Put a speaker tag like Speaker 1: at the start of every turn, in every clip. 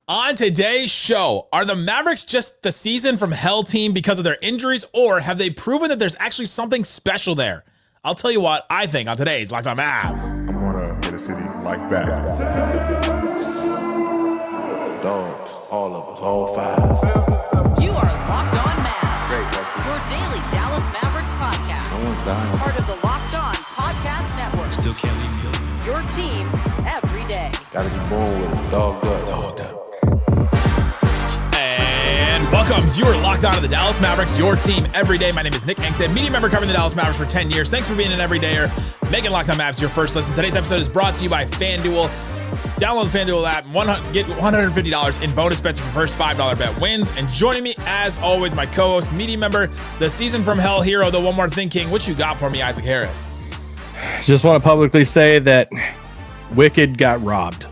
Speaker 1: On today's show, are the Mavericks just the season from hell team because of their injuries, or have they proven that there's actually something special there? I'll tell you what I think on today's Locked On Mavs.
Speaker 2: I'm gonna get a city like that.
Speaker 3: Dogs, all of us, all five.
Speaker 4: You are Locked On Mavs,
Speaker 3: Great, Wesley.
Speaker 4: your daily Dallas Mavericks podcast.
Speaker 3: No one's dying.
Speaker 4: Part of the Locked On Podcast Network.
Speaker 5: Still can't leave me alone.
Speaker 4: Your team every day.
Speaker 3: Gotta be born with it. Dog guts.
Speaker 1: And welcome. You are locked on to the Dallas Mavericks, your team every day. My name is Nick Angstadt, media member covering the Dallas Mavericks for 10 years. Thanks for being an everydayer. Making Locked On Mavs your first listen. Today's episode is brought to you by FanDuel. Download the FanDuel app, get $150 in bonus bets if your first $5 bet wins. And joining me, as always, my co-host, media member, the season from hell hero, the One More Thing King. What you got for me, Isaac Harris?
Speaker 6: Just want to publicly say that Wicked got robbed.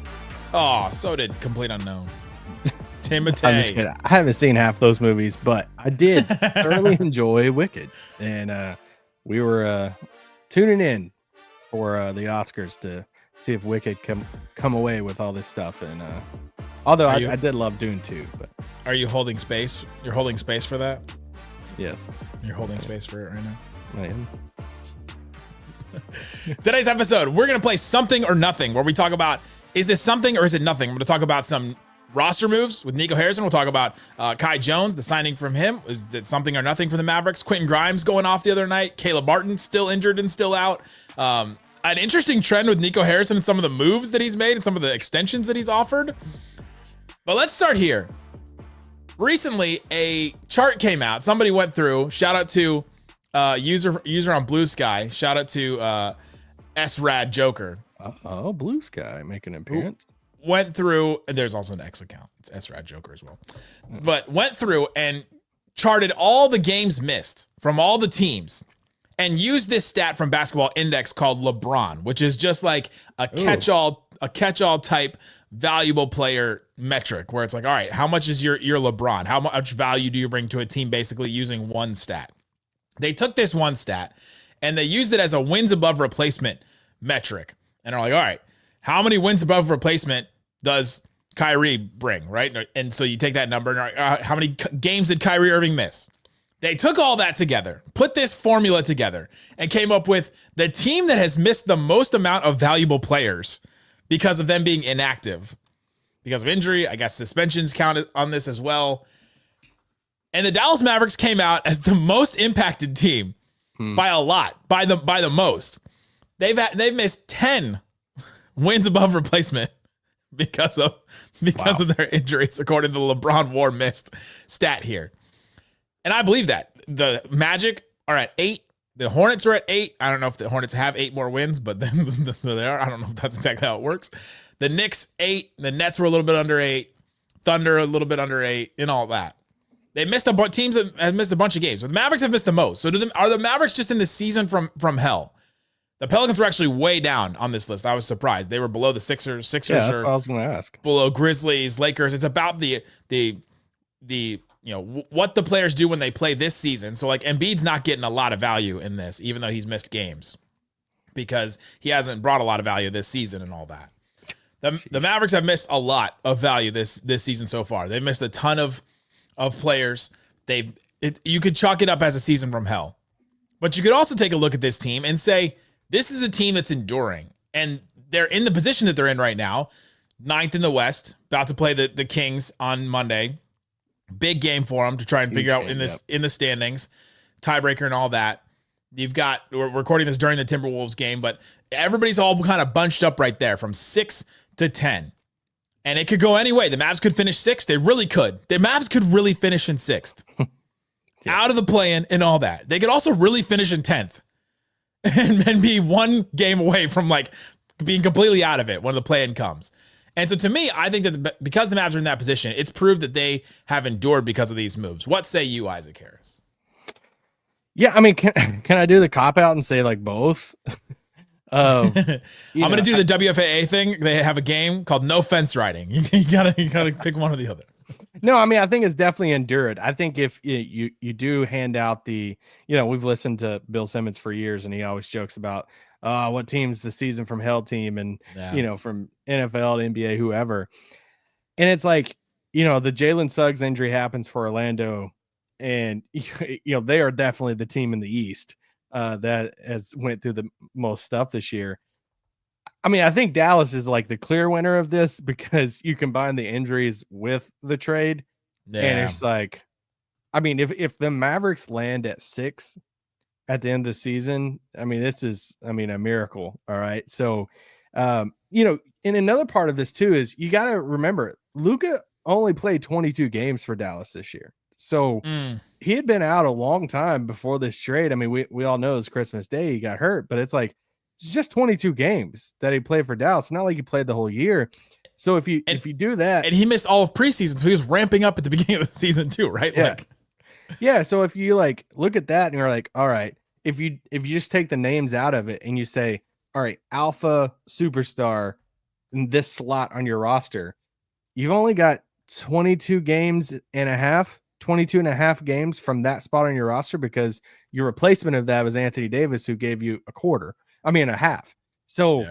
Speaker 1: Oh, so did Complete Unknown. Timothy.
Speaker 6: I'm just kidding. I haven't seen half those movies, but I did thoroughly enjoy Wicked. And we were tuning in for the Oscars to see if Wicked come away with all this stuff. And although I did love Dune too. But
Speaker 1: are you holding space? You're holding space for that?
Speaker 6: Yes.
Speaker 1: You're holding space for it right now?
Speaker 6: I am.
Speaker 1: Today's episode, we're going to play Something or Nothing, where we talk about, is this something or is it nothing? I'm going to talk about some roster moves with Nico Harrison. We'll talk about Kai Jones, the signing from him. Is it something or nothing for the Mavericks? Quentin Grimes going off the other night. Caleb Martin still injured and still out. An interesting trend with Nico Harrison and some of the moves that he's made and some of the extensions that he's offered. But let's start here. Recently, a chart came out. Somebody went through. Shout out to user on Blue Sky. Shout out to S-Rad Joker.
Speaker 6: Oh, Blue Sky making an appearance.
Speaker 1: Went through, and there's also an X account. It's S-Rad Joker as well. But went through and charted all the games missed from all the teams and used this stat from Basketball Index called LeBron, which is just like a catch-all type valuable player metric where it's like, all right, how much is your LeBron? How much value do you bring to a team basically using one stat? They took this one stat and they used it as a wins above replacement metric. And they're like, all right, how many wins above replacement does Kyrie bring, right? And so you take that number and how many games did Kyrie Irving miss? They took all that together, put this formula together, and came up with the team that has missed the most amount of valuable players because of them being inactive. Because of injury, I guess suspensions counted on this as well. And the Dallas Mavericks came out as the most impacted team by a lot, by the most. They've missed 10 wins above replacement because of their injuries, according to the LeBron War missed stat here. And I believe that. The Magic are at 8. The Hornets are at 8. I don't know if the Hornets have 8 more wins, but then so they are. I don't know if that's exactly how it works. The Knicks 8. The Nets were a little bit under 8. Thunder a little bit under 8, and all that. They missed teams that have missed a bunch of games. But the Mavericks have missed the most. So are the Mavericks just in the season from hell? The Pelicans were actually way down on this list. I was surprised. They were below the Sixers.
Speaker 6: Yeah, that's what I was going to ask.
Speaker 1: Below Grizzlies, Lakers. It's about the what the players do when they play this season. So like Embiid's not getting a lot of value in this, even though he's missed games because he hasn't brought a lot of value this season and all that. The Mavericks have missed a lot of value this season so far. They've missed a ton of players. You could chalk it up as a season from hell, but you could also take a look at this team and say, this is a team that's enduring, and they're in the position that they're in right now, 9th in the West, about to play the Kings on Monday. Big game for them to try and figure out in the standings, tiebreaker and all that. We're recording this during the Timberwolves game, but everybody's all kind of bunched up right there from 6 to 10. And it could go any way. The Mavs could finish 6th. They really could. The Mavs could really finish in 6th. Out of the play-in and all that. They could also really finish in 10th. And be one game away from like being completely out of it when the play-in comes. And so to me, I think that because the Mavs are in that position, it's proved that they have endured because of these moves. What say you, Isaac Harris?
Speaker 6: Yeah, I mean, can I do the cop-out and say like both?
Speaker 1: I'm going to do the WFAA thing. They have a game called No Fence Riding. You gotta pick one or the other.
Speaker 6: No, I mean, I think it's definitely endured. I think if you do hand out we've listened to Bill Simmons for years, and he always jokes about what team's the season from hell team, and from NFL to NBA, whoever. And it's like, the Jalen Suggs injury happens for Orlando, and they are definitely the team in the East that has went through the most stuff this year. I mean, I think Dallas is like the clear winner of this because you combine the injuries with the trade, and it's like, I mean, if the Mavericks land at 6 at the end of the season, I mean, this is, a miracle. All right. So, and another part of this too is you got to remember Luka only played 22 games for Dallas this year. So he had been out a long time before this trade. I mean, we all know it's Christmas Day, he got hurt, but it's like, it's just 22 games that he played for Dallas. It's not like he played the whole year. So if you do that,
Speaker 1: and he missed all of preseason, so he was ramping up at the beginning of the season too, right?
Speaker 6: Yeah. So if you like look at that and you're like, all right, if you just take the names out of it and you say, all right, alpha superstar in this slot on your roster, you've only got 22 and a half games from that spot on your roster because your replacement of that was Anthony Davis, who gave you a half. So,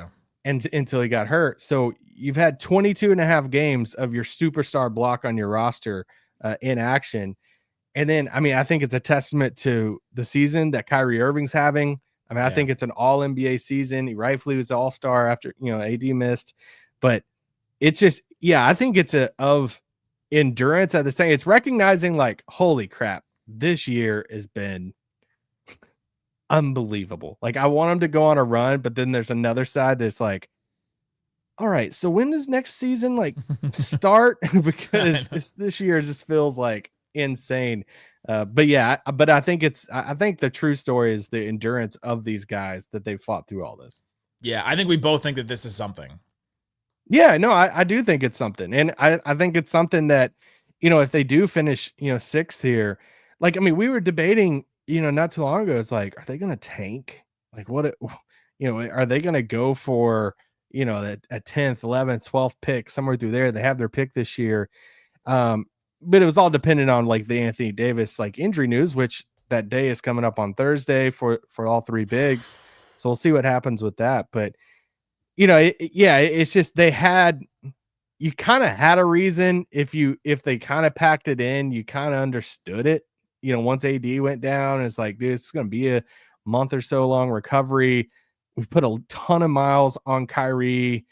Speaker 6: and until he got hurt. So you've had 22 and a half games of your superstar block on your roster in action. And then, I think it's a testament to the season that Kyrie Irving's having. I think it's an all NBA season. He rightfully was all-star after, AD missed, but it's just, I think it's of endurance at the same. It's recognizing like, holy crap, this year has been unbelievable. Like, I want him to go on a run, but then there's another side that's like, all right, so when does next season like start? Because this year just feels like insane. But I think the true story is the endurance of these guys that they fought through all this.
Speaker 1: Yeah, I think we both think that this is something.
Speaker 6: Yeah, no, I do think it's something. And I think it's something that, if they do finish, 6th here, like, we were debating, not too long ago, it's like, are they going to tank? Like, are they going to go for, a 10th, 11th, 12th pick, somewhere through there? They have their pick this year. But it was all dependent on like the Anthony Davis like injury news, which that day is coming up on Thursday for all three bigs. So we'll see what happens with that. But it's just you kind of had a reason if they kind of packed it in, you kind of understood it. Once AD went down, it's like, dude, it's going to be a month or so long recovery. We've put a ton of miles on Kyrie.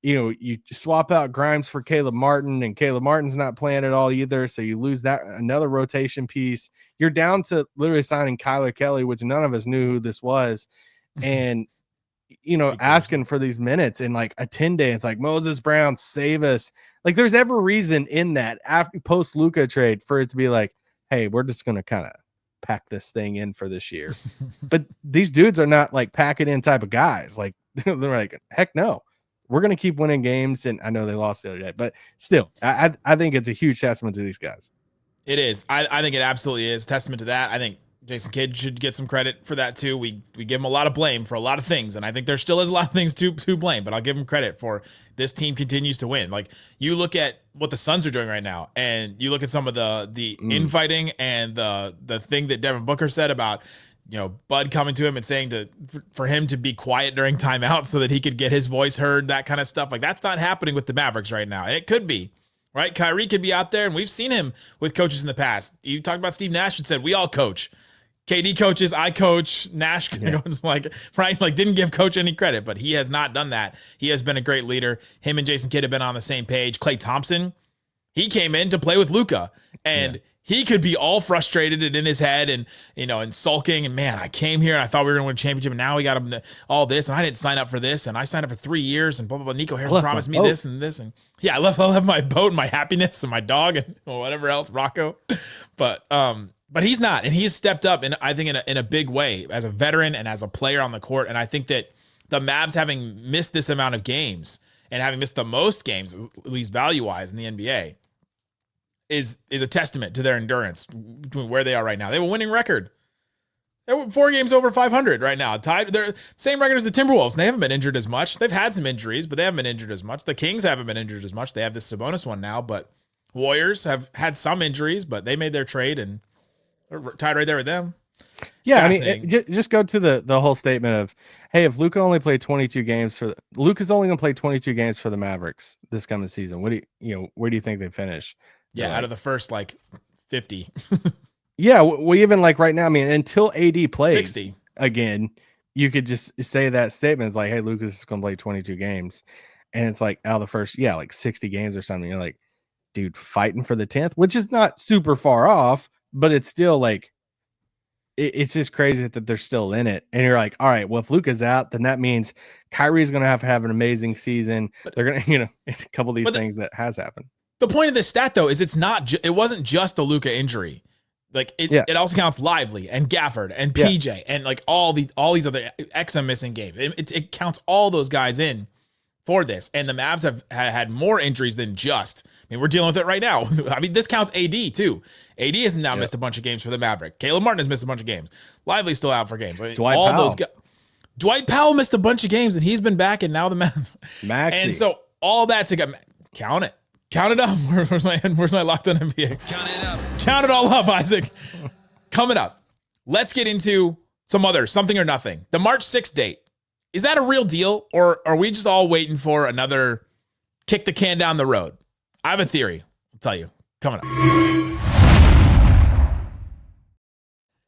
Speaker 6: You swap out Grimes for Caleb Martin, and Caleb Martin's not playing at all either. So you lose that another rotation piece. You're down to literally signing Kyler Kelly, which none of us knew who this was. And, asking for these minutes in like a 10-day, it's like, Moses Brown, save us. Like, there's every reason in that after post Luka trade for it to be like, hey, we're just going to kind of pack this thing in for this year. But these dudes are not like pack it in type of guys. Like, they're like, heck no. We're going to keep winning games, and I know they lost the other day, but still, I think it's a huge testament to these guys.
Speaker 1: It is. I think it absolutely is testament to that. I think Jason Kidd should get some credit for that too. We give him a lot of blame for a lot of things, and I think there still is a lot of things to blame, but I'll give him credit for this team continues to win. Like, you look at what the Suns are doing right now, and you look at some of the infighting and the thing that Devin Booker said about, Bud coming to him and saying for him to be quiet during timeout so that he could get his voice heard, that kind of stuff. Like, that's not happening with the Mavericks right now. It could be, right? Kyrie could be out there, and we've seen him with coaches in the past. You talked about Steve Nash and said, we all coach. KD coaches, I coach. Nash goes like, right? Like, didn't give coach any credit, but he has not done that. He has been a great leader. Him and Jason Kidd have been on the same page. Klay Thompson, he came in to play with Luka, and he could be all frustrated and in his head and, and sulking. And man, I came here and I thought we were going to win a championship, and now we got him all this, and I didn't sign up for this, and I signed up for 3 years, and blah, blah, blah. Nico Harris promised me this and this. And yeah, I left my boat and my happiness and my dog and whatever else, Rocco. But he's not, and he's stepped up, and I think in a big way as a veteran and as a player on the court. And I think that the Mavs, having missed this amount of games and having missed the most games, at least value-wise, in the NBA, is a testament to their endurance between where they are right now. They have a winning record. They're 4 games over 500 right now. Tied. They're same record as the Timberwolves. And they haven't been injured as much. They've had some injuries, but they haven't been injured as much. The Kings haven't been injured as much. They have this Sabonis one now, but Warriors have had some injuries, but they made their trade and they're tied right there with them.
Speaker 6: Yeah, I mean,
Speaker 1: fascinating.
Speaker 6: just go to the whole statement of, hey, if Luka only played 22 games Luka's only going to play 22 games for the Mavericks this coming season. What do where do you think they finish?
Speaker 1: Yeah,
Speaker 6: They're
Speaker 1: out
Speaker 6: like,
Speaker 1: of the first like 50,
Speaker 6: yeah, we even like right now. I mean, until AD plays
Speaker 1: 60.
Speaker 6: again, you could just say that statement. It's like, hey, Luka's is going to play 22 games, and it's like out of the first, like 60 games or something. You're like, dude, fighting for the 10th, which is not super far off, but it's still like. It's just crazy that they're still in it. And you're like, all right, well, if Luka's out, then that means Kyrie's going to have an amazing season. They're going to, a couple of these things that has happened.
Speaker 1: The point of this stat, though, is it wasn't just the Luka injury. Like it also counts Lively and Gafford and PJ and like all these other XM missing games. It counts all those guys in for this. And the Mavs have had more injuries than just. I mean, we're dealing with it right now. I mean, this counts AD too. AD has now missed a bunch of games for the Maverick. Caleb Martin has missed a bunch of games. Lively's still out for games. I mean, Dwight Powell missed a bunch of games, and he's been back, and now the Mavs. And so all that to count it up. Where's my locked on NBA? Count it up. Count it all up, Isaac. Coming up, let's get into something or nothing. The March 6th date. Is that a real deal, or are we just all waiting for another kick the can down the road? I have a theory. I'll tell you. Coming up.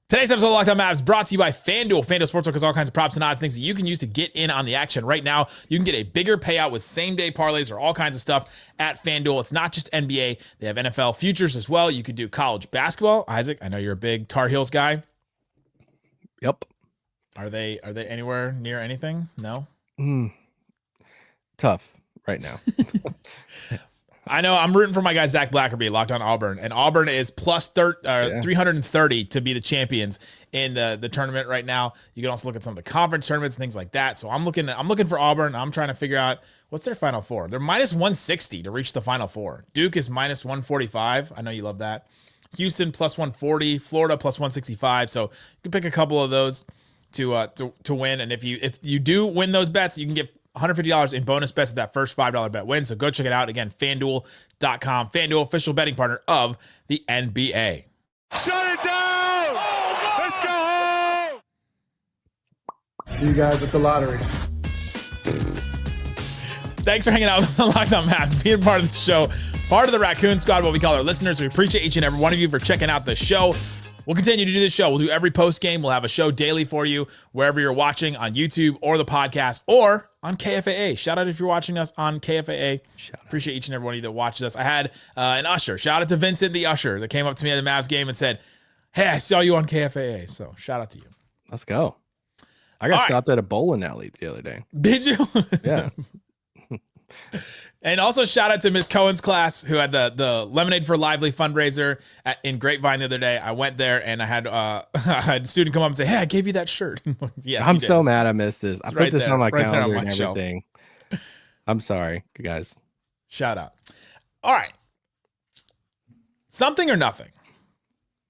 Speaker 1: Today's episode of Locked On Mavs brought to you by FanDuel. FanDuel Sportsbook has all kinds of props and odds, things that you can use to get in on the action. Right now, you can get a bigger payout with same-day parlays or all kinds of stuff at FanDuel. It's not just NBA. They have NFL futures as well. You could do college basketball. Isaac, I know you're a big Tar Heels guy.
Speaker 6: Yep.
Speaker 1: Are they anywhere near anything? No?
Speaker 6: Tough right now.
Speaker 1: I know I'm rooting for my guy Zach Blackerby, locked on Auburn, and Auburn is plus 330 to be the champions in the tournament right now. You can also look at some of the conference tournaments and things like that. So I'm looking for Auburn. I'm trying to figure out what's their Final Four. They're minus 160 to reach the Final Four. Duke is minus 145. I know you love that. Houston plus 140. Florida plus 165. So you can pick a couple of those to win. And if you do win those bets, you can get $150 in bonus bets at that first $5 bet win. So go check it out. Again, FanDuel.com. FanDuel, official betting partner of the NBA.
Speaker 5: Shut it down! Let's go home!
Speaker 7: See you guys at the lottery.
Speaker 1: Thanks for hanging out with us on Locked On Mavs, being part of the show, part of the Raccoon Squad, what we call our listeners. We appreciate each and every one of you for checking out the show. We'll continue to do this show. We'll do every post game. We'll have a show daily for you wherever you're watching on YouTube or the podcast or on KFAA. Shout out if you're watching us on KFAA. Appreciate each and every one of you that watches us. I had an usher. Shout out to Vincent the usher that came up to me at the Mavs game and said, "Hey, I saw you on KFAA." So shout out to you.
Speaker 6: Let's go. I got stopped at a bowling alley the other day.
Speaker 1: Did you?
Speaker 6: Yeah.
Speaker 1: And also shout out to Miss Cohen's class who had the Lemonade for Lively fundraiser in Grapevine the other day. I went there and I had a student come up and say, "Hey, I gave you that shirt." Yes,
Speaker 6: I'm so mad I missed this. I put this on my calendar
Speaker 1: on my
Speaker 6: and everything. I'm sorry, you guys.
Speaker 1: Shout out. All right. Something or nothing.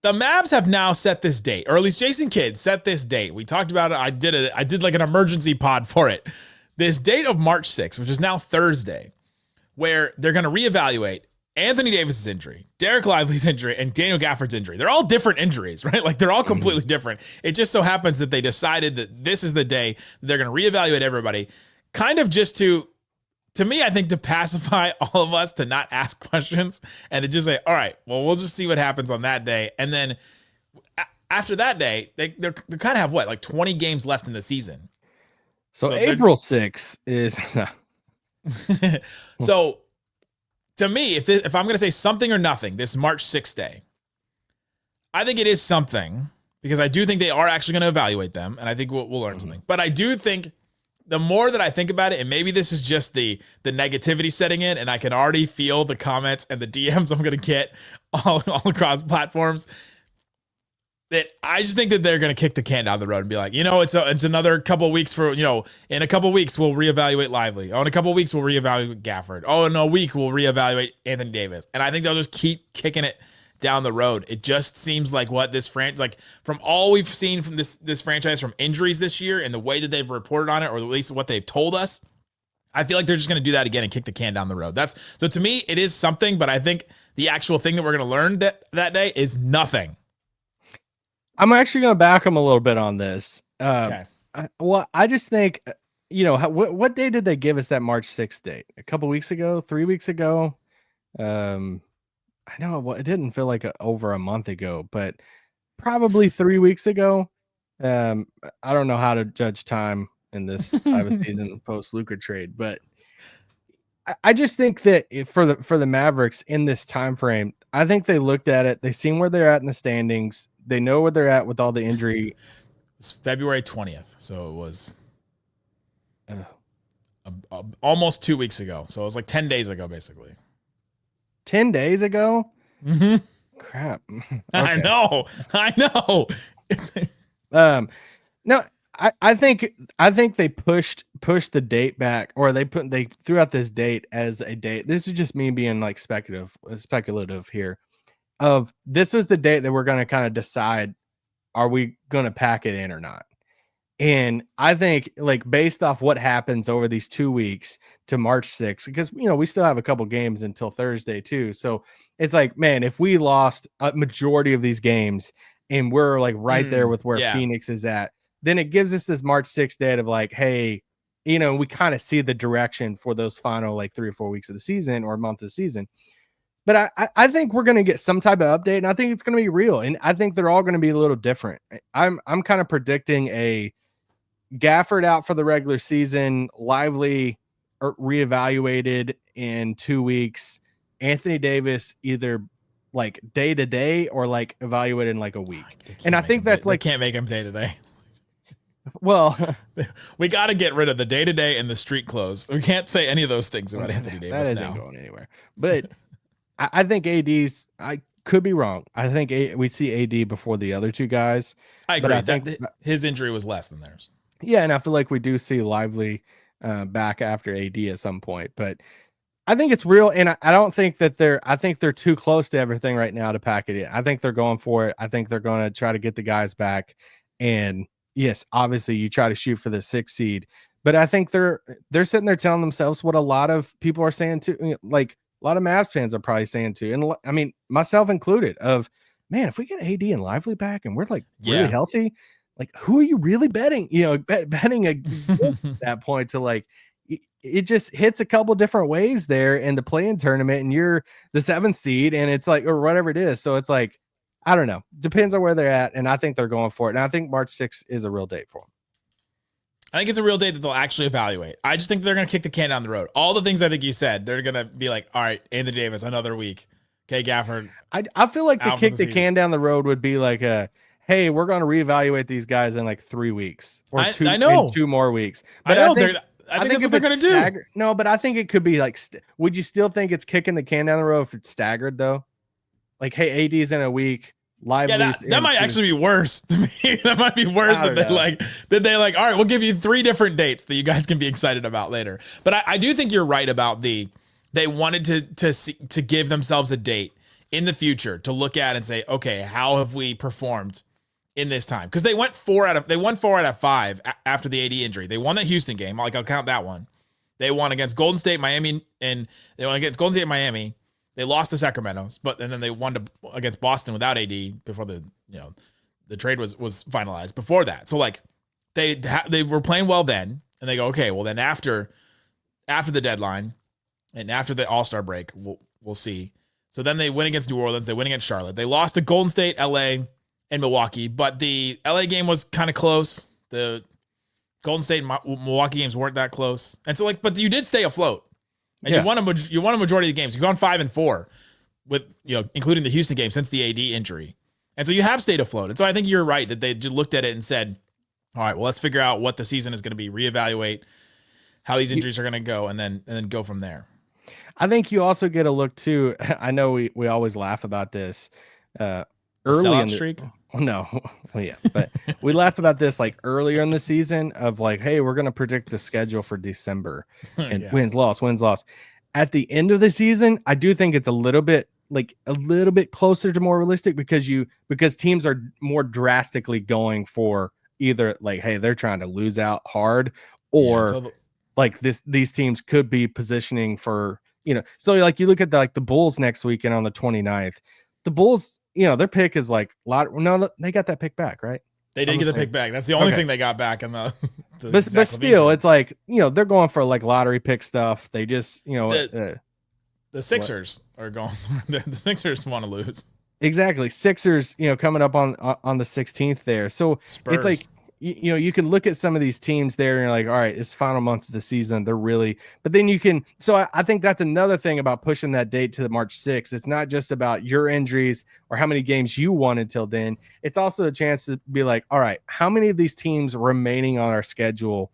Speaker 1: The Mavs have now set this date, or at least Jason Kidd set this date. We talked about it. I did like an emergency pod for it. This date of March 6th, which is now Thursday, where they're going to reevaluate Anthony Davis's injury, Dereck Lively's injury, and Daniel Gafford's injury. They're all different injuries, right? Like they're all completely different. It just so happens that they decided that this is the day that they're going to reevaluate everybody, kind of just to me, I think to pacify all of us, to not ask questions and to just say, all right, well, we'll just see what happens on that day. And then after that day, they kind of have like 20 games left in the season.
Speaker 6: So April 6th is
Speaker 1: so to me, if I'm going to say something or nothing, this March 6th day, I think it is something because I do think they are actually going to evaluate them, and I think we'll learn something. But I do think the more that I think about it, and maybe this is just the negativity setting in, and I can already feel the comments and the DMs I'm going to get all across platforms, that I just think that they're going to kick the can down the road and be like, it's another couple of weeks for, in a couple of weeks, we'll reevaluate Lively. Oh, in a couple of weeks, we'll reevaluate Gafford. Oh, in a week, we'll reevaluate Anthony Davis. And I think they'll just keep kicking it down the road. It just seems like what this franchise, like from all we've seen from this franchise, from injuries this year and the way that they've reported on it, or at least what they've told us, I feel like they're just going to do that again and kick the can down the road. So to me, it is something, but I think the actual thing that we're going to learn that day is nothing.
Speaker 6: I'm actually going to back him a little bit on this.
Speaker 1: Okay.
Speaker 6: I just think, what day did they give us that March 6th date? A couple weeks ago, 3 weeks ago? I know it didn't feel like over a month ago, but probably 3 weeks ago. I don't know how to judge time in this time of season post Luka trade, but I just think that for the Mavericks in this time frame, I think they looked at it, they seen where they're at in the standings, they know where they're at with all the injury.
Speaker 1: It's February 20th, so it was almost 2 weeks ago. So it was like 10 days ago, basically.
Speaker 6: 10 days ago?
Speaker 1: Mm-hmm.
Speaker 6: Crap. Okay.
Speaker 1: I know.
Speaker 6: No, I think they pushed the date back, or they threw out this date as a date. This is just me being like speculative here. Of this was the date that we're going to kind of decide, are we going to pack it in or not? And I think, like, based off what happens over these 2 weeks to March 6th, because we still have a couple games until Thursday too. So it's like, man, if we lost a majority of these games and we're like right there with where Phoenix is at, then it gives us this March 6th date of like, hey, we kind of see the direction for those final like 3 or 4 weeks of the season or month of the season. But I think we're going to get some type of update, and I think it's going to be real. And I think they're all going to be a little different. I'm kind of predicting a Gafford out for the regular season, Lively reevaluated in 2 weeks, Anthony Davis either like day to day or like evaluated in like a week. And I think that's like,
Speaker 1: they can't make him day to day.
Speaker 6: Well,
Speaker 1: we got to get rid of the day to day and the street clothes. We can't say any of those things about Anthony Davis.
Speaker 6: That isn't going anywhere. But I think AD's, I could be wrong. I think we see AD before the other two guys.
Speaker 1: I agree. I think his injury was less than theirs.
Speaker 6: Yeah, and I feel like we do see Lively back after AD at some point, but I think it's real, and I don't think that I think they're too close to everything right now to pack it in. I think they're going for it. I think they're going to try to get the guys back, and yes, obviously you try to shoot for the 6th seed, but I think they're sitting there telling themselves what a lot of people are saying too, like a lot of Mavs fans are probably saying too, and I mean myself included, of man, if we get AD and Lively back and we're like really healthy, like, who are you really betting? Betting at that point to like, it just hits a couple different ways there in the play-in tournament, and you're the 7th seed, and it's like, or whatever it is. So it's like, I don't know. Depends on where they're at, and I think they're going for it. And I think March 6th is a real date for them.
Speaker 1: I think it's a real date that they'll actually evaluate. I just think they're going to kick the can down the road. All the things I think you said, they're going to be like, all right, Anthony Davis, another week. Okay, Gafford.
Speaker 6: I feel like the kick the can down the road would be like hey, we're going to reevaluate these guys in like 3 weeks or
Speaker 1: I know.
Speaker 6: in 2 more weeks. But
Speaker 1: I think that's what they're going to do.
Speaker 6: No, but I think it could be like, would you still think it's kicking the can down the road if it's staggered though? Like, hey, AD's in a week. Lively's
Speaker 1: that might actually be worse to me. That might be worse than they like, all right, we'll give you 3 different dates that you guys can be excited about later. But I do think you're right about they wanted to give themselves a date in the future to look at and say, okay, how have we performed in this time? Because they won 4 out of 5 after the AD injury. They won that Houston game. I'll count that one. They won against Golden State, Miami, and they won against Golden State, Miami. They lost to Sacramento, and then they won against Boston without AD before the trade was finalized. Before that, so like they were playing well then, and they go, okay, well then after the deadline and after the All-Star break, we'll see. So then they win against New Orleans. They win against Charlotte. They lost to Golden State, LA, and Milwaukee, but the LA game was kind of close. The Golden State and Milwaukee games weren't that close, and so but you did stay afloat, and you won a majority of the games. You've gone 5-4 with including the Houston game since the AD injury, and so you have stayed afloat. And so I think you're right that they just looked at it and said, all right, well, let's figure out what the season is going to be, reevaluate how these injuries are going to go, and then go from there.
Speaker 6: I think you also get a look too. I know we always laugh about this. Early in the streak. No. Well, yeah, but we laughed about this like earlier in the season of like, hey, we're going to predict the schedule for December and wins, loss. At the end of the season, I do think it's a little bit closer to more realistic because teams are more drastically going for either like, hey, they're trying to lose out hard, or like these teams could be positioning for, so like you look at the Bulls next weekend on the 29th. The Bulls, their pick is like lot. No, they got that pick back, right?
Speaker 1: They did get the pick back. That's the only thing they got back in the
Speaker 6: but still, it's like, they're going for like lottery pick stuff. They just,
Speaker 1: the Sixers are going. The Sixers want to lose.
Speaker 6: Exactly. Sixers, coming up on the 16th there. So
Speaker 1: Spurs.
Speaker 6: It's like, you can look at some of these teams there and you're like, all right, it's final month of the season. They're really, but then you can, so I think that's another thing about pushing that date to March 6th. It's not just about your injuries or how many games you won until then. It's also a chance to be like, all right, how many of these teams remaining on our schedule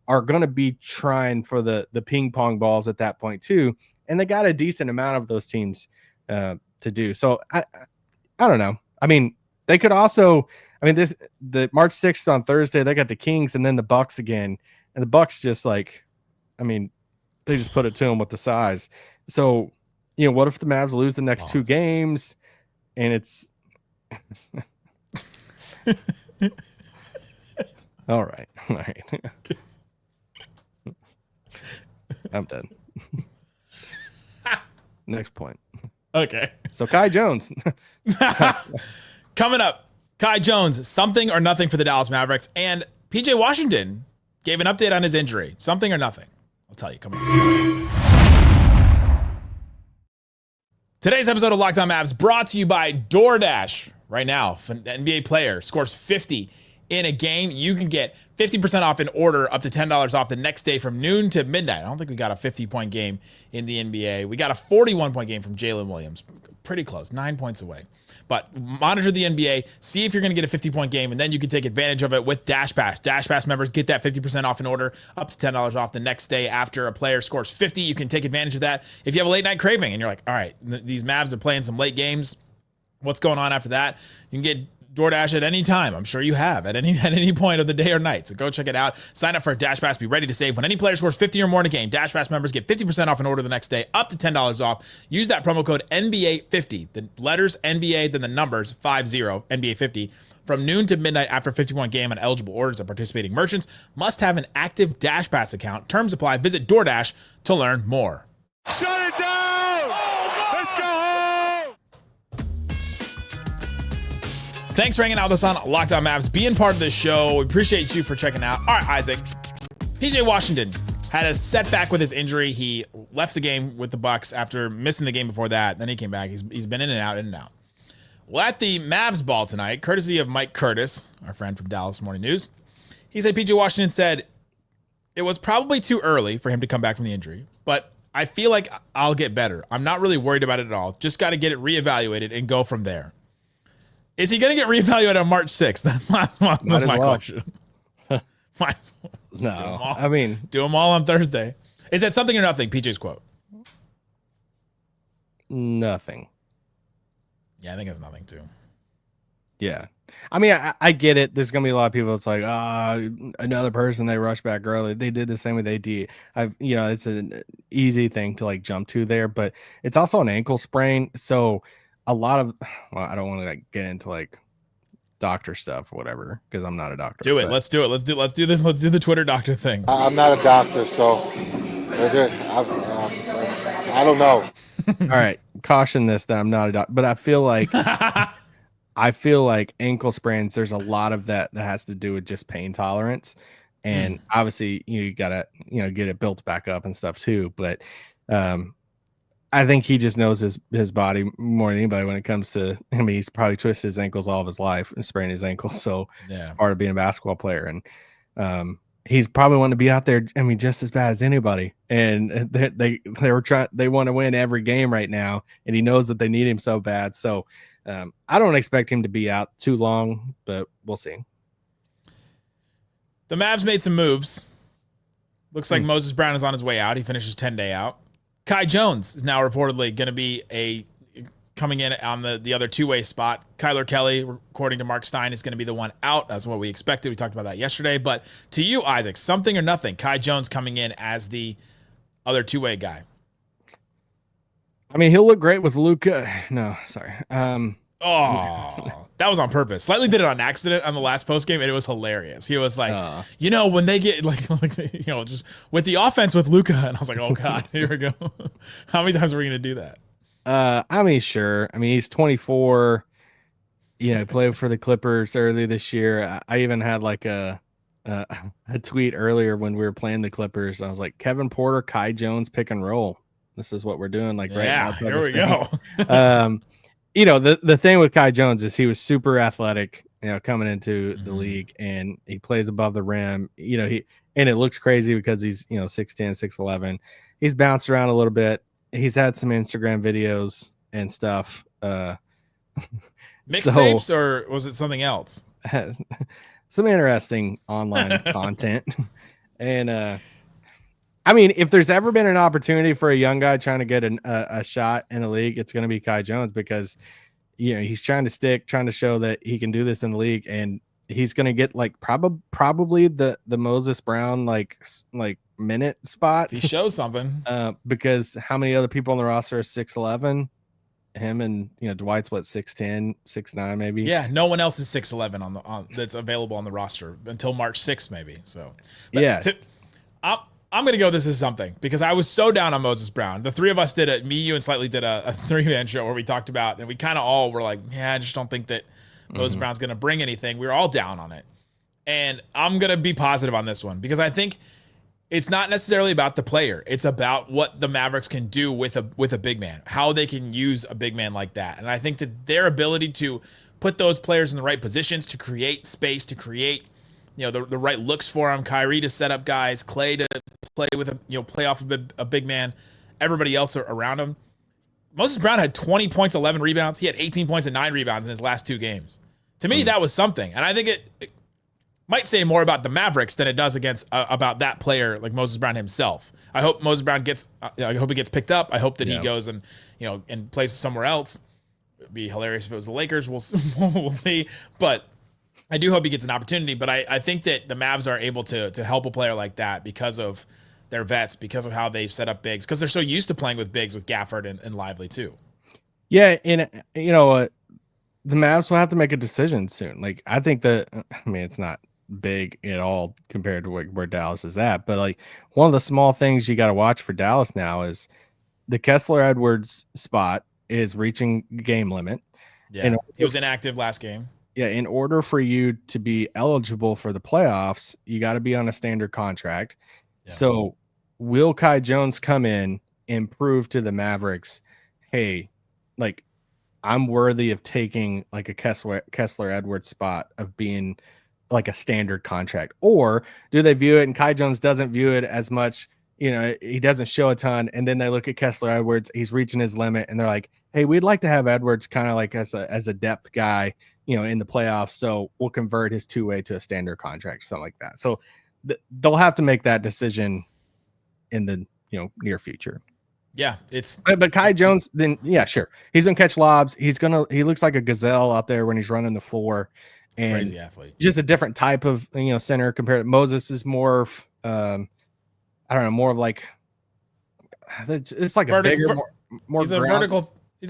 Speaker 6: are going to be trying for the ping pong balls at that point too? And they got a decent amount of those teams to do. So I don't know. I mean, they could also, the March 6th on Thursday, they got the Kings and then the Bucks again. And the Bucks just they just put it to them with the size. So, what if the Mavs lose the next 2 games and it's all right. I'm done. Next point.
Speaker 1: Okay.
Speaker 6: So Kai Jones.
Speaker 1: Coming up, Kai Jones, something or nothing for the Dallas Mavericks. And PJ Washington gave an update on his injury. Something or nothing. I'll tell you. Come on. Today's episode of Locked On Mavs brought to you by DoorDash. Right now, if an NBA player scores 50 in a game, you can get 50% off an order, up to $10 off the next day from noon to midnight. I don't think we got a 50-point game in the NBA. We got a 41-point game from Jalen Williams. Pretty close, 9 points away. But monitor the NBA, see if you're going to get a 50-point game, and then you can take advantage of it with Dash Pass. Dash Pass members get that 50% off an order, up to $10 off the next day after a player scores 50. You can take advantage of that. If you have a late-night craving and you're like, all right, these Mavs are playing some late games, what's going on after that? You can get DoorDash at any time. I'm sure you have at any point of the day or night. So go check it out. Sign up for Dash Pass. Be ready to save when any player scores 50 or more in a game. Dash Pass members get 50% off an order the next day, up to $10 off. Use that promo code NBA50. The letters NBA, then the numbers 50, NBA50. From noon to midnight after 51 game on eligible orders of participating merchants. Must have an active Dash Pass account. Terms apply. Visit DoorDash to learn more.
Speaker 5: Shut it down! Let's go home!
Speaker 1: Thanks for hanging out with us on Locked On Mavs, being part of this show. We appreciate you for checking out. All right, Isaac. PJ Washington had a setback with his injury. He left the game with the Bucks after missing the game before that. Then he came back. He's been in and out, in and out. Well, at the Mavs ball tonight, courtesy of Mike Curtis, our friend from Dallas Morning News, he said PJ Washington said it was probably too early for him to come back from the injury, but I feel like I'll get better. I'm not really worried about it at all. Just got to get it reevaluated and go from there. Is he going to get reevaluated on March 6th? That's my question.
Speaker 6: No,
Speaker 1: do them all on Thursday. Is that something or nothing? PJ's quote.
Speaker 6: Nothing.
Speaker 1: Yeah, I think it's nothing too.
Speaker 6: Yeah. I get it. There's going to be a lot of people that's like, another person they rush back early. They did the same with AD. It's an easy thing to like jump to there, but it's also an ankle sprain. So a lot of, I don't want to like get into like doctor stuff or whatever, because I'm not a doctor.
Speaker 1: Do it. Let's do it. Let's do this. Let's do the Twitter doctor thing.
Speaker 8: I'm not a doctor, so I don't know.
Speaker 6: All right. Caution this that I'm not a doctor, but I feel like ankle sprains, there's a lot of that has to do with just pain tolerance. And obviously, you gotta, get it built back up and stuff too. But I think he just knows his body more than anybody when it comes to, he's probably twisted his ankles all of his life and sprained his ankles. So it's part of being a basketball player. And he's probably wanting to be out there, just as bad as anybody. And they want to win every game right now. And he knows that they need him so bad. So I don't expect him to be out too long, but we'll see.
Speaker 1: The Mavs made some moves. Looks like Moses Brown is on his way out. He finishes 10-day out. Kai Jones is now reportedly going to be coming in on the other two-way spot. Kyler Kelly, according to Mark Stein, is going to be the one out. That's what we expected. We talked about that yesterday. But to you, Isaac, something or nothing, Kai Jones coming in as the other two-way guy.
Speaker 6: He'll look great with Luka. No, sorry.
Speaker 1: That was on purpose. Slightly did it on accident on the last post game, and it was hilarious. He was like, when they get just with the offense with Luka, and I was like, oh god, here we go. How many times are we gonna do that?
Speaker 6: Sure. He's 24. He played for the Clippers early this year. I even had like a tweet earlier when we were playing the Clippers. I was like, Kevin Porter, Kai Jones, pick and roll. This is what we're doing. Like right now.
Speaker 1: Here we go.
Speaker 6: The thing with Kai Jones is he was super athletic, coming into the league, and he plays above the rim. And it looks crazy because he's 6'10", 6'11". He's bounced around a little bit. He's had some Instagram videos and stuff.
Speaker 1: Mixtapes, or was it something else?
Speaker 6: Some interesting online content. And I mean, if there's ever been an opportunity for a young guy trying to get a shot in the league, it's going to be Kai Jones, because he's trying to show that he can do this in the league, and he's going to get like probably the Moses Brown like minute spot.
Speaker 1: If he shows something,
Speaker 6: because how many other people on the roster are 6'11"? Him and Dwight's what, 6'10", 6'9" maybe.
Speaker 1: Yeah, no one else is 6'11" on that's available on the roster until March 6th maybe. So I'm gonna go. This is something, because I was so down on Moses Brown. The three of us me, you, and Slightly did a 3-man show where we talked about, and we kind of all were like, yeah, I just don't think that Moses Brown's gonna bring anything. We were all down on it, and I'm gonna be positive on this one, because I think it's not necessarily about the player. It's about what the Mavericks can do with a big man, how they can use a big man like that. And I think that their ability to put those players in the right positions, to create space, to create the right looks for him, Kyrie to set up guys, Clay to play with play off a big man, everybody else around him. Moses Brown had 20 points, 11 rebounds. He had 18 points and 9 rebounds in his last 2 games. To me, that was something. And I think it might say more about the Mavericks than it does about that player like Moses Brown himself. I hope Moses Brown gets picked up. I hope that he goes and and plays somewhere else. It'd be hilarious if it was the Lakers. We'll see. But I do hope he gets an opportunity. But I think that the Mavs are able to help a player like that because of their vets, because of how they've set up bigs, because they're so used to playing with bigs with Gafford and Lively too.
Speaker 6: Yeah, and the Mavs will have to make a decision soon. Like, I think it's not big at all compared to where Dallas is at, but like one of the small things you got to watch for Dallas now is the Kessler Edwards spot is reaching game limit.
Speaker 1: Yeah, he was inactive last game.
Speaker 6: Yeah, in order for you to be eligible for the playoffs, you got to be on a standard contract. Yeah. So will Kai Jones come in and prove to the Mavericks, hey, like, I'm worthy of taking like a Kessler Edwards spot of being like a standard contract? Or do they view it, and Kai Jones doesn't view it as much, he doesn't show a ton, and then they look at Kessler Edwards, he's reaching his limit, and they're like, hey, we'd like to have Edwards kind of like as a depth guy, in the playoffs, so we'll convert his two-way to a standard contract, something like that. So they'll have to make that decision in the near future.
Speaker 1: Yeah,
Speaker 6: but Kai Jones, then sure, he's gonna catch lobs. He looks like a gazelle out there when he's running the floor. And
Speaker 1: crazy athlete,
Speaker 6: just a different type of center compared to Moses. Is more I don't know, more of like, it's like a bigger, more
Speaker 1: he's a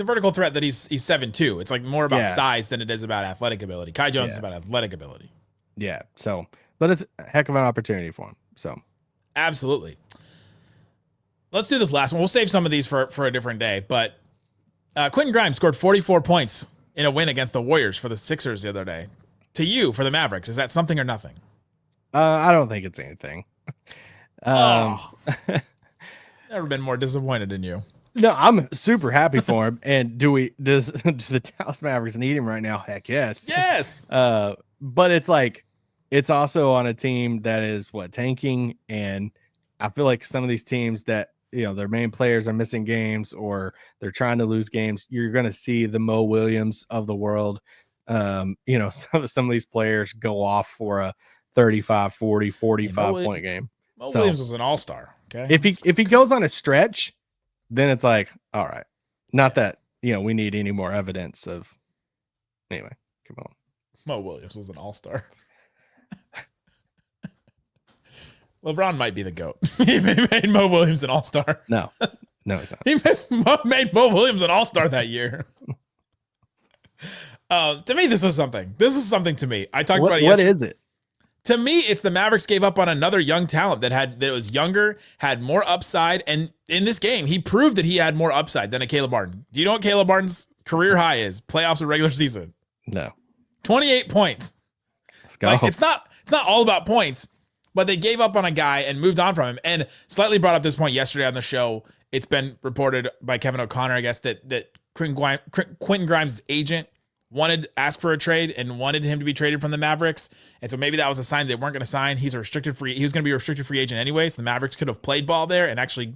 Speaker 1: vertical threat that he's 7'2". It's like more about size than it is about athletic ability. Kai Jones is about athletic ability.
Speaker 6: Yeah, so but it's a heck of an opportunity for him. So
Speaker 1: absolutely. Let's do this last one. We'll save some of these for a different day. But Quentin Grimes scored 44 points in a win against the Warriors for the Sixers the other day. To you, for the Mavericks, is that something or nothing?
Speaker 6: I don't think it's anything.
Speaker 1: Never been more disappointed in you.
Speaker 6: No, I'm super happy for him. And do the Dallas Mavericks need him right now? Heck yes.
Speaker 1: Yes.
Speaker 6: But it's like, it's also on a team that is tanking. And I feel like some of these teams that, their main players are missing games or they're trying to lose games, you're going to see the Mo Williams of the world. Some of these players go off for a 35, 40, 45 point game.
Speaker 1: Mo Williams was an all-star. Okay.
Speaker 6: If he goes on a stretch, then it's like, all right. Not that, we need any more evidence of. Anyway, come on.
Speaker 1: Mo Williams was an all-star. LeBron might be the GOAT. He made Mo Williams an all-star.
Speaker 6: No, he's not.
Speaker 1: He made Mo Williams an all-star that year. To me, this was something. This is something to me. I talked about it yesterday.
Speaker 6: What is it?
Speaker 1: To me, it's the Mavericks gave up on another young talent that was younger, had more upside, and in this game, he proved that he had more upside than a Caleb Martin. Do you know what Caleb Martin's career high is? Playoffs or regular season?
Speaker 6: No.
Speaker 1: 28 points.
Speaker 6: Let's go.
Speaker 1: Like, it's not all about points, but they gave up on a guy and moved on from him. And slightly brought up this point yesterday on the show. It's been reported by Kevin O'Connor, I guess, that Quentin Grimes' agent asked for a trade and wanted him to be traded from the Mavericks. And so maybe that was a sign they weren't going to sign. He was going to be a restricted free agent anyway. So the Mavericks could have played ball there and actually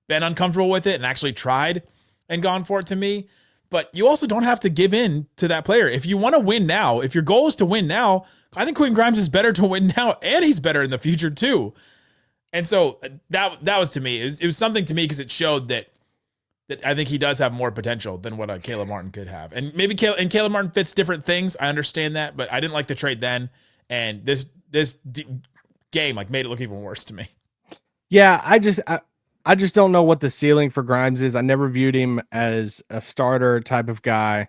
Speaker 1: been uncomfortable with it and actually tried and gone for it to me. But you also don't have to give in to that player. If you want to win now, if your goal is to win now, I think Quentin Grimes is better to win now, and he's better in the future too. And so that was to me. It was something to me because it showed that I think he does have more potential than what Caleb Martin could have. And maybe Caleb Martin fits different things. I understand that, but I didn't like the trade then. And this game like made it look even worse to me.
Speaker 6: Yeah, I just don't know what the ceiling for Grimes is. I never viewed him as a starter type of guy.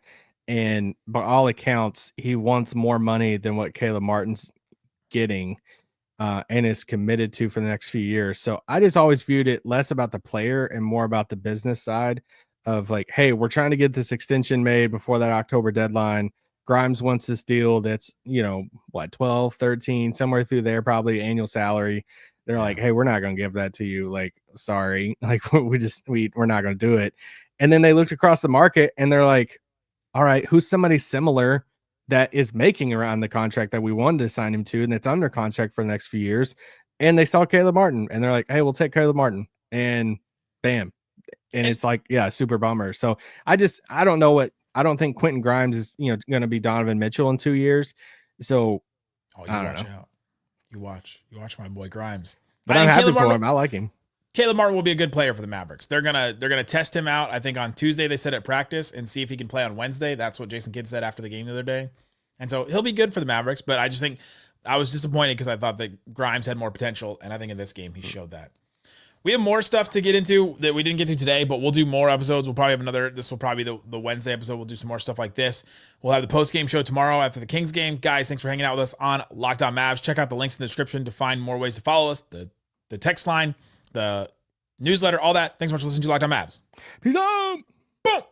Speaker 6: And by all accounts, he wants more money than what Caleb Martin's getting and is committed to for the next few years. So I just always viewed it less about the player and more about the business side of like, hey, we're trying to get this extension made before that October deadline. Grimes wants this deal that's, 12, 13, somewhere through there, probably annual salary. They're like, hey, we're not going to give that to you. Like, sorry. Like, we're not going to do it. And then they looked across the market and they're like, all right, who's somebody similar that is making around the contract that we wanted to sign him to and that's under contract for the next few years? And they saw Caleb Martin and they're like, hey, we'll take Caleb Martin. And bam. And it's like, yeah, super bummer. So I don't think Quentin Grimes is, going to be Donovan Mitchell in 2 years. So I don't know.
Speaker 1: Out. You watch my boy Grimes.
Speaker 6: But I'm happy for him. I like him.
Speaker 1: Caleb Martin will be a good player for the Mavericks. They're gonna test him out. I think on Tuesday they said at practice and see if he can play on Wednesday. That's what Jason Kidd said after the game the other day. And so he'll be good for the Mavericks. But I just think I was disappointed because I thought that Grimes had more potential, and I think in this game he showed that. We have more stuff to get into that we didn't get to today, but we'll do more episodes. We'll probably have this will probably be the Wednesday episode. We'll do some more stuff like this. We'll have the post-game show tomorrow after the Kings game. Guys, thanks for hanging out with us on Locked On Mavs. Check out the links in the description to find more ways to follow us, the text line, the newsletter, all that. Thanks so much for listening to Locked On Mavs.
Speaker 6: Peace out.
Speaker 1: Boom.